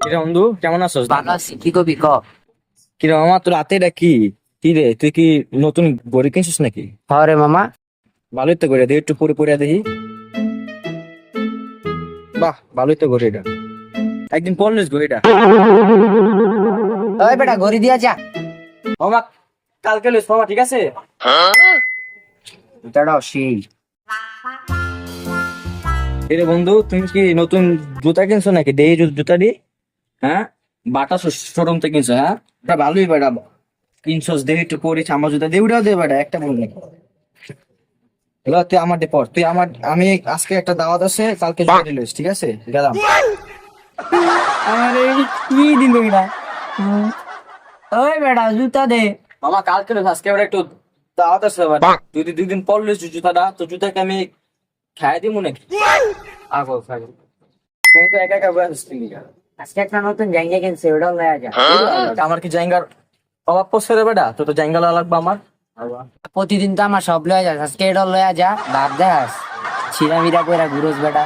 কিরে বন্ধু, কেমন আছোস? ভালো আছি, কি কবি ক। কিরে মামা, তোর হাতে এটা কি? কি রে, তুই কি নতুন গড়ি কিনছিস নাকি? হরে মামা। ভালোই তো গড়ি, দেখি একটু পরে পরে দেখি। বাহ, ভালোই তো গড়ি এটা। একদিন পরলিস গড়িটা। ওই বেটা ঘড়ি দিয়া যা। মামা, কালকে লইস মামা, ঠিক আছে? জুতাটাও সেই। কিরে বন্ধু, তুমি কি নতুন জুতা কিনছো নাকি? দেই জুতা দি। হ্যাঁ, বাটা শোরুম থেকে কিনছো? হ্যাঁ, এটা ভালোই বেটা। কিনছোস দেখি একটু পরিস, আমার জুতা দিয়ে উঠাও দে বেটা, একটা বল নাকি? এগুলো তুই আমার দে পর, তুই আমার, আমি আজকে একটা দাওয়াত আছে, কালকে জুতা দিলিস, ঠিক আছে? গেলাম। আরে কি দিল এটা? ওই বেটা জুতা দে। মামা কালকে লইস, আজকে আবার একটু দাওয়াত আছে আবার। তুই দুই দিন পর লইস জুতাটা, তো জুতাকে আমি খাই দিব নাকি? আগো খাবো। তুমি তো একা একা বসে আছিস তুমি। আজকে একটা নতুন জায়গা কিনছে, ওটাও লয়া যা। আমার কি জায়গার অভাব পড়ছে রে বেটা? তো তো জায়গা লাগবে আমার। প্রতিদিন তো আমার সব লয়া যাস, আজকে এটাও লয়া যা। ভাব দেখাস ছিড়া মিরা পয়রা ঘুরোস বেটা।